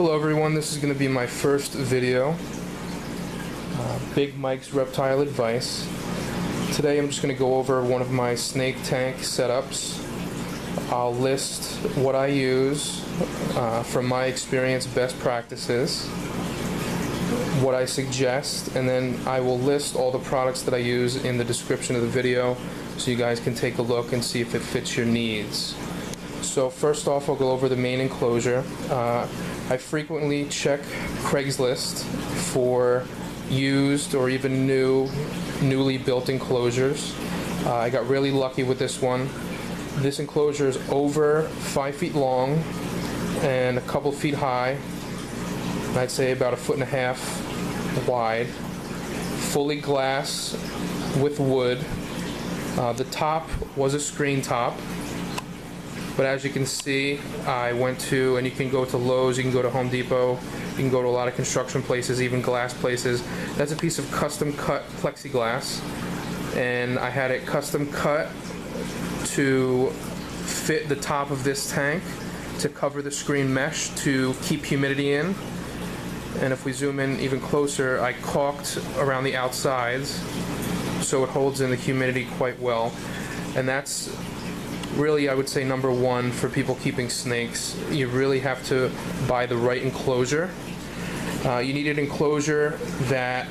Hello everyone, this is going to be my first video, Big Mike's Reptile Advice. Today I'm just going to go over one of my snake tank setups. I'll list what I use from my experience, best practices, what I suggest, and then I will list all the products that I use in the description of the video so you guys can take a look and see if it fits your needs. So first off, I'll go over the main enclosure. I frequently check Craigslist for used or even newly built enclosures. I got really lucky with this one. This enclosure is over 5 feet long and a couple feet high. I'd say about 1.5 feet wide. Fully glass with wood. The top was a screen top. But as you can see, I went to, and you can go to Lowe's, you can go to Home Depot, you can go to a lot of construction places, even glass places. That's a piece of custom cut plexiglass, and I had it custom cut to fit the top of this tank to cover the screen mesh to keep humidity in. And if we zoom in even closer, I caulked around the outsides so it holds in the humidity quite well. And that's really, I would say, number one for people keeping snakes. You really have to buy the right enclosure. You need an enclosure that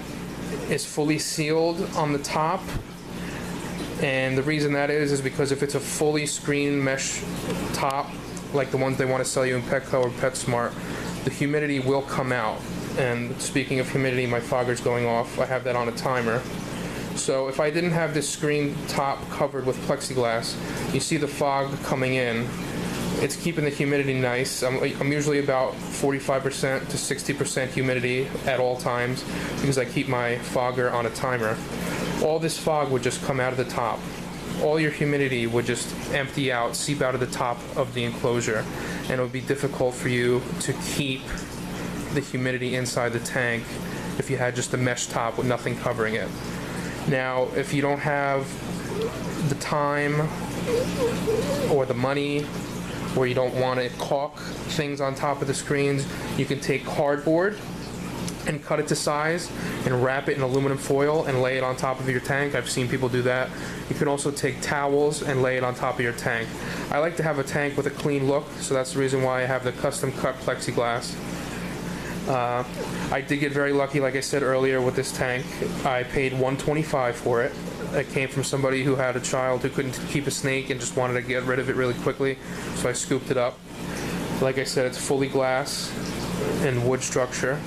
is fully sealed on the top, and the reason that is because if it's a fully screen mesh top like the ones they want to sell you in Petco or PetSmart, the humidity will come out. And speaking of humidity, my fogger's going off. I have that on a timer. So if I didn't have this screen top covered with plexiglass, you see the fog coming in. It's keeping the humidity nice. I'm usually about 45% to 60% humidity at all times because I keep my fogger on a timer. All this fog would just come out of the top. All your humidity would just empty out, seep out of the top of the enclosure, and it would be difficult for you to keep the humidity inside the tank if you had just a mesh top with nothing covering it. Now, if you don't have the time or the money, or you don't want to caulk things on top of the screens, you can take cardboard and cut it to size and wrap it in aluminum foil and lay it on top of your tank. I've seen people do that. You can also take towels and lay it on top of your tank. I like to have a tank with a clean look, so that's the reason why I have the custom cut plexiglass. I did get very lucky, like I said earlier, with this tank. I paid $125 for it. It came from somebody who had a child who couldn't keep a snake and just wanted to get rid of it really quickly, so I scooped it up. Like I said, it's fully glass and wood structure.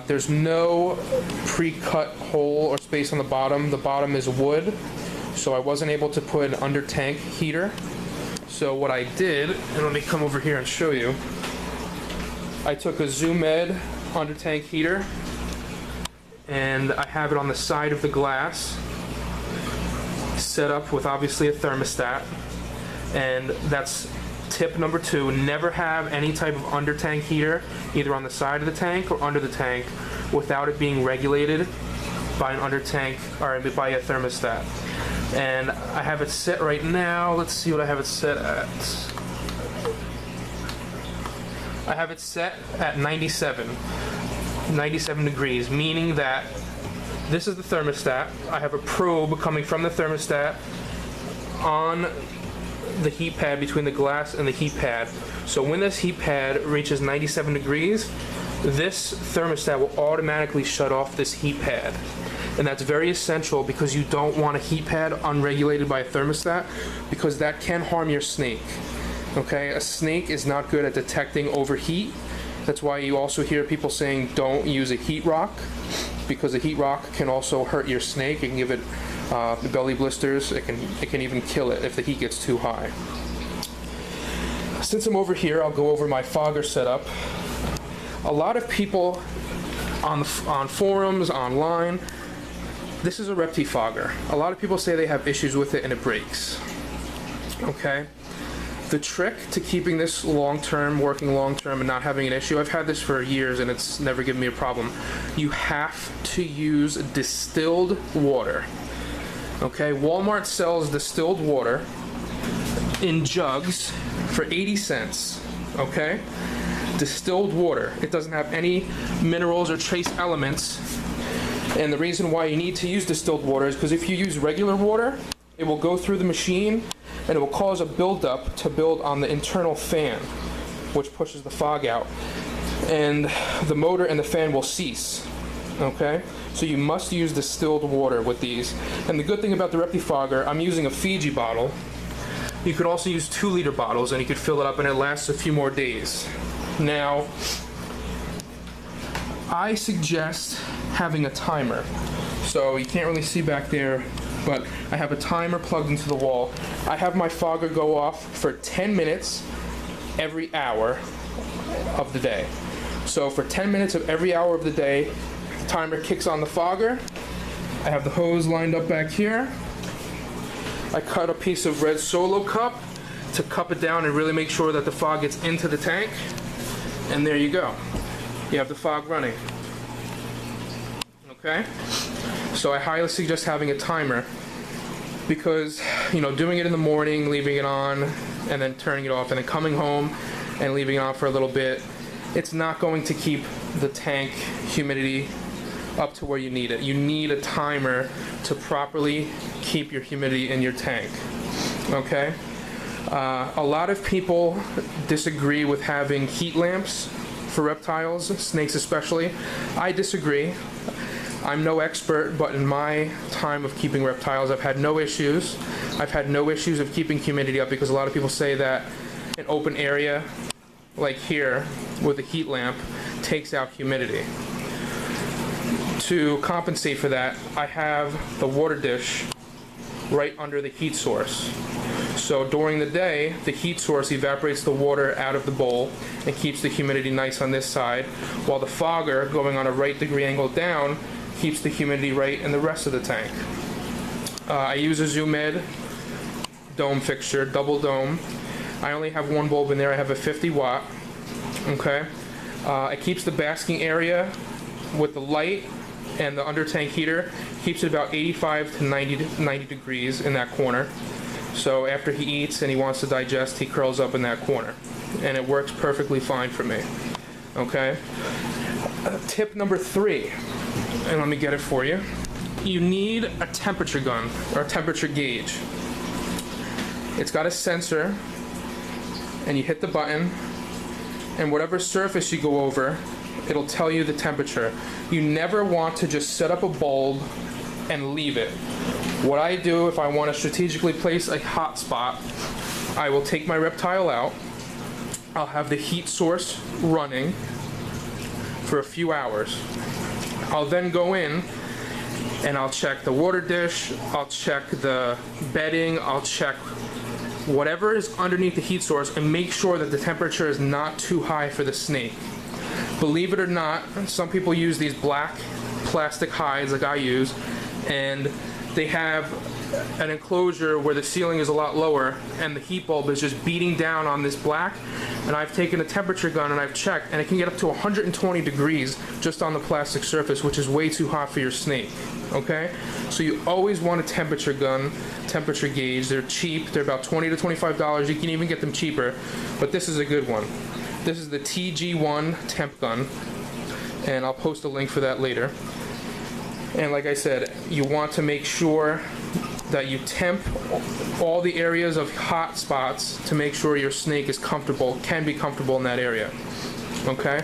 There's no pre-cut hole or space on the bottom. The bottom is wood, so I wasn't able to put an under tank heater. So what I did, and let me come over here and show you, I took a Zoom Ed under tank heater and I have it on the side of the glass, set up with obviously a thermostat. And that's tip number 2. Never have any type of under tank heater either on the side of the tank or under the tank without it being regulated by an under tank or by a thermostat. And I have it set right now. Let's see what I have it set at. I have it set at 97 degrees, meaning that this is the thermostat. I have a probe coming from the thermostat on the heat pad between the glass and the heat pad. So when this heat pad reaches 97 degrees, this thermostat will automatically shut off this heat pad. And that's very essential because you don't want a heat pad unregulated by a thermostat, because that can harm your snake. Okay, a snake is not good at detecting overheat. That's why you also hear people saying don't use a heat rock, because a heat rock can also hurt your snake. It can give it belly blisters. It can even kill it if the heat gets too high. Since I'm over here, I'll go over my fogger setup. A lot of people on forums, online, this is a Repti fogger. A lot of people say they have issues with it and it breaks. Okay? The trick to keeping this long-term, working long-term, and not having an issue, I've had this for years and it's never given me a problem. You have to use distilled water. Okay, Walmart sells distilled water in jugs for 80 cents. Okay? distilled water. It doesn't have any minerals or trace elements. And the reason why you need to use distilled water is because if you use regular water, it will go through the machine and it will cause a buildup to build on the internal fan, which pushes the fog out. And the motor and the fan will cease. Okay? So you must use distilled water with these. And the good thing about the Reptifogger, I'm using a Fiji bottle. You could also use 2-liter bottles and you could fill it up and it lasts a few more days. Now, I suggest having a timer. So you can't really see back there, but I have a timer plugged into the wall. I have my fogger go off for 10 minutes every hour of the day. So for 10 minutes of every hour of the day, the timer kicks on the fogger. I have the hose lined up back here. I cut a piece of red Solo cup to cup it down and really make sure that the fog gets into the tank. And there you go. You have the fog running. Okay? So I highly suggest having a timer because, you know, doing it in the morning, leaving it on, and then turning it off, and then coming home and leaving it on for a little bit, it's not going to keep the tank humidity up to where you need it. You need a timer to properly keep your humidity in your tank. Okay? A lot of people disagree with having heat lamps for reptiles, snakes especially. I disagree. I'm no expert, but in my time of keeping reptiles, I've had no issues. I've had no issues of keeping humidity up because a lot of people say that an open area like here with a heat lamp takes out humidity. To compensate for that, I have the water dish right under the heat source. So during the day, the heat source evaporates the water out of the bowl and keeps the humidity nice on this side, while the fogger, going on a right degree angle down, keeps the humidity right in the rest of the tank. I use a Zoo Med dome fixture, double dome. I only have one bulb in there. I have a 50 watt. Okay. It keeps the basking area with the light and the under tank heater, keeps it about 85 to 90 degrees in that corner. So after he eats and he wants to digest, he curls up in that corner. And it works perfectly fine for me. Okay? Tip number 3, and let me get it for you. You need a temperature gun, or a temperature gauge. It's got a sensor, and you hit the button, and whatever surface you go over, it'll tell you the temperature. You never want to just set up a bulb and leave it. What I do if I want to strategically place a hot spot, I will take my reptile out, I'll have the heat source running for a few hours. I'll then go in and I'll check the water dish, I'll check the bedding, I'll check whatever is underneath the heat source and make sure that the temperature is not too high for the snake. Believe it or not, some people use these black plastic hides like I use, and they have an enclosure where the ceiling is a lot lower and the heat bulb is just beating down on this black. And I've taken a temperature gun and I've checked, and it can get up to 120 degrees just on the plastic surface, which is way too hot for your snake. Okay? So you always want a temperature gun, temperature gauge. They're cheap. They're about $20 to $25. You can even get them cheaper, but this is a good one. This is the TG1 temp gun, and I'll post a link for that later. And like I said, you want to make sure that you temp all the areas of hot spots to make sure your snake is comfortable, can be comfortable in that area. Okay?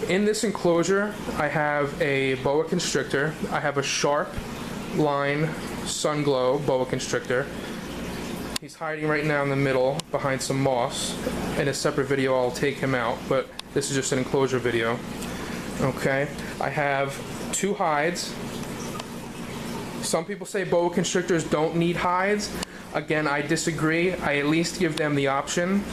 In this enclosure, I have a boa constrictor. I have a Sharp Line Sunglow boa constrictor. He's hiding right now in the middle behind some moss. In a separate video, I'll take him out, but this is just an enclosure video. Okay? I have 2 hides. Some people say boa constrictors don't need hides. Again, I disagree. I at least give them the option.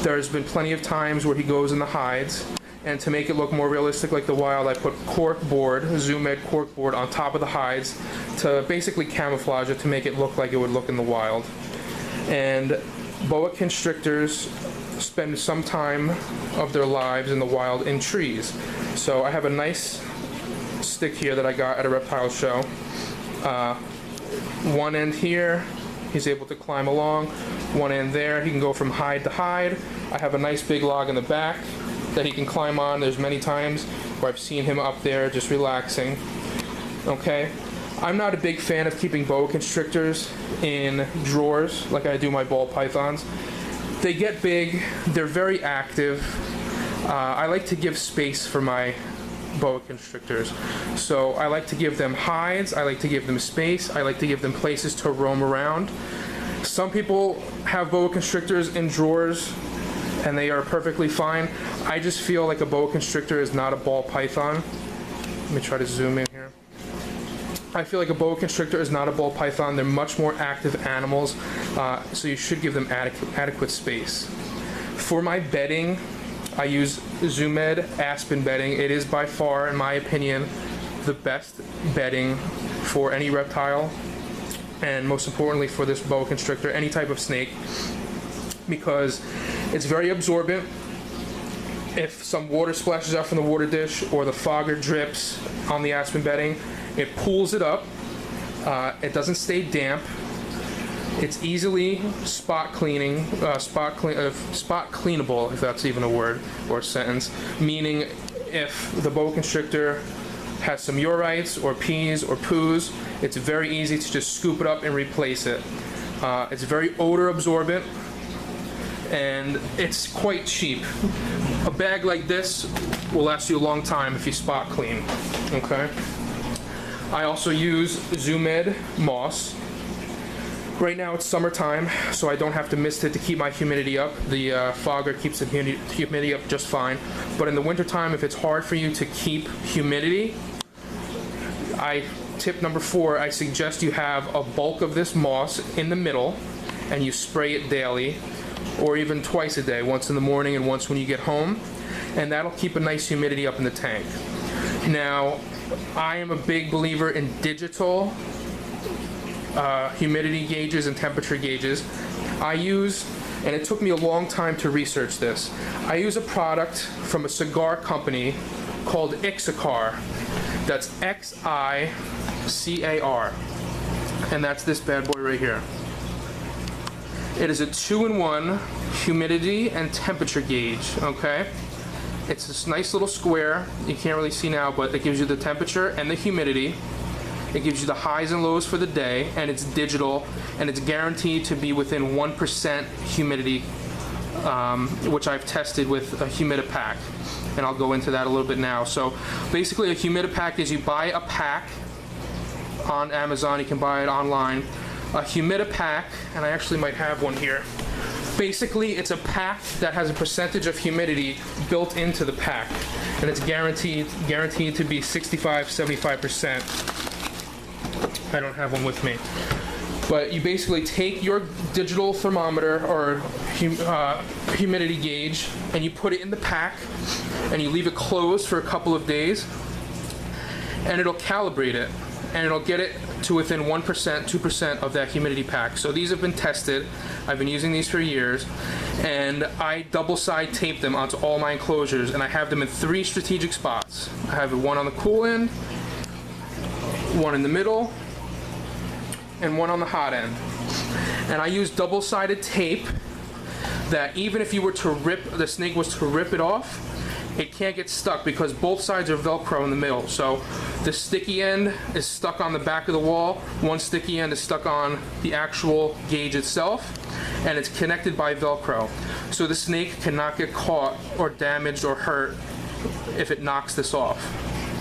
There's been plenty of times where he goes in the hides, and to make it look more realistic like the wild, I put cork board, Zoo Med cork board on top of the hides to basically camouflage it to make it look like it would look in the wild. And boa constrictors spend some time of their lives in the wild in trees. So I have a nice stick here that I got at a reptile show. One end here, he's able to climb along. One end there, he can go from hide to hide. I have a nice big log in the back. that he can climb on. There's many times where I've seen him up there just relaxing. Okay, I'm not a big fan of keeping boa constrictors in drawers like I do my ball pythons. They get big, they're very active. I like to give space for my boa constrictors. So I like to give them hides, I like to give them space, I like to give them places to roam around. Some people have boa constrictors in drawers and they are perfectly fine. I just feel like a boa constrictor is not a ball python. Let me try to zoom in here. I feel like a boa constrictor is not a ball python. They're much more active animals, so you should give them adequate space. For my bedding, I use Zoomed Aspen bedding. It is by far, in my opinion, the best bedding for any reptile, and most importantly for this boa constrictor, any type of snake, because it's very absorbent. If some water splashes out from the water dish or the fogger drips on the Aspen bedding, it pulls it up. It doesn't stay damp. It's easily spot cleanable, if that's even a word or a sentence. Meaning, if the boa constrictor has some urites or pees or poos, it's very easy to just scoop it up and replace it. It's very odor absorbent, and it's quite cheap. A bag like this will last you a long time if you spot clean. Okay. I also use Zoomed moss. Right now it's summertime, so I don't have to mist it to keep my humidity up. The fogger keeps the humidity up just fine. But in the wintertime, if it's hard for you to keep humidity, tip number 4, I suggest you have a bulk of this moss in the middle and you spray it daily, or even twice a day, once in the morning and once when you get home, and that'll keep a nice humidity up in the tank. Now, I am a big believer in digital humidity gauges and temperature gauges. I use, and it took me a long time to research this, I use a product from a cigar company called Ixacar. That's X-I-C-A-R. And that's this bad boy right here. It is a 2-in-1 humidity and temperature gauge, okay? It's this nice little square, you can't really see now, but it gives you the temperature and the humidity. It gives you the highs and lows for the day, and it's digital, and it's guaranteed to be within 1% humidity, which I've tested with a Humidipack, and I'll go into that a little bit now. So basically a Humidipack is you buy a pack on Amazon, you can buy it online. A Humidipack, and I actually might have one here. Basically, it's a pack that has a percentage of humidity built into the pack, and it's guaranteed to be 65-75%. I don't have one with me. But you basically take your digital thermometer or humidity gauge and you put it in the pack and you leave it closed for a couple of days, and it'll calibrate it and it'll get it to within 1%, 2% of that humidity pack. So these have been tested. I've been using these for years, and I double side tape them onto all my enclosures, and I have them in 3 strategic spots. I have one on the cool end, one in the middle, and one on the hot end. And I use double-sided tape that even if you were to the snake was to rip it off, it can't get stuck because both sides are Velcro in the middle. So the sticky end is stuck on the back of the wall, one sticky end is stuck on the actual gauge itself, and it's connected by Velcro. So the snake cannot get caught or damaged or hurt if it knocks this off.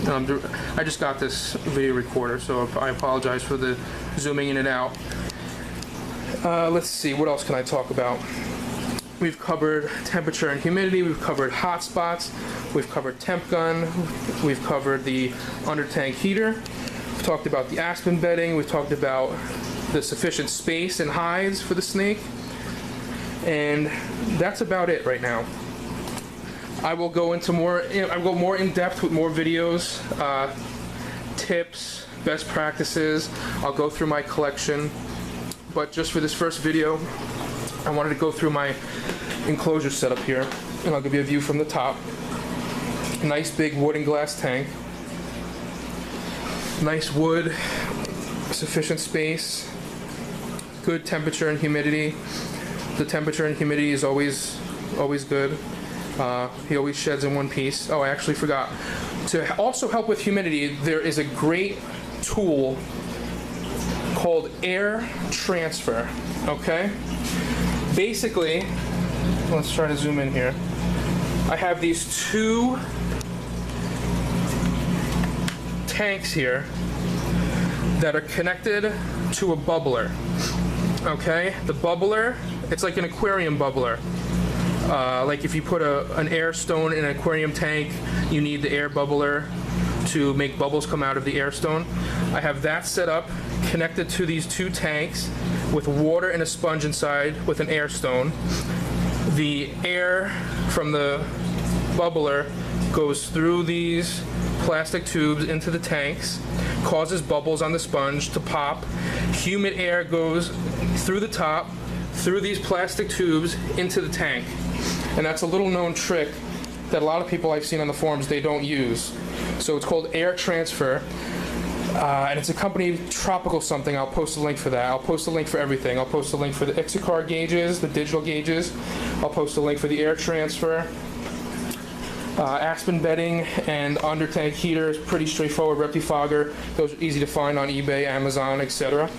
I just got this video recorder, so I apologize for the zooming in and out. Let's see, what else can I talk about? We've covered temperature and humidity, we've covered hot spots, we've covered temp gun, we've covered the under tank heater, we've talked about the Aspen bedding, we've talked about the sufficient space and hides for the snake, and that's about it right now. I will go into more in depth with more videos, tips, best practices. I'll go through my collection, but just for this first video, I wanted to go through my enclosure setup here, and I'll give you a view from the top. Nice big wood and glass tank. Nice wood, sufficient space, good temperature and humidity. The temperature and humidity is always good. He always sheds in one piece. Oh, I actually forgot. To also help with humidity, there is a great tool called air transfer, okay? Basically, let's try to zoom in here. I have these two tanks here that are connected to a bubbler, okay? The bubbler, it's like an aquarium bubbler. Like if you put an air stone in an aquarium tank, you need the air bubbler to make bubbles come out of the air stone. I have that set up, connected to these two tanks with water and a sponge inside with an air stone. The air from the bubbler goes through these plastic tubes into the tanks, causes bubbles on the sponge to pop. Humid air goes through the top, through these plastic tubes into the tank. And that's a little known trick that a lot of people I've seen on the forums, they don't use. So it's called air transfer. And it's a company, Tropical something. I'll post a link for that. I'll post a link for everything. I'll post a link for the Ixacar gauges, the digital gauges. I'll post a link for the air transfer. Aspen bedding and under tank heaters, pretty straightforward. Reptifogger, those are easy to find on eBay, Amazon, etc.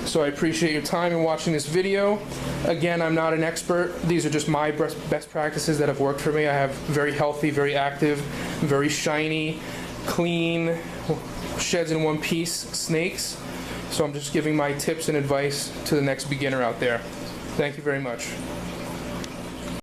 So I appreciate your time in watching this video. Again, I'm not an expert. These are just my best practices that have worked for me. I have very healthy, very active, very shiny, clean, sheds in one piece snakes. So I'm just giving my tips and advice to the next beginner out there. Thank you very much.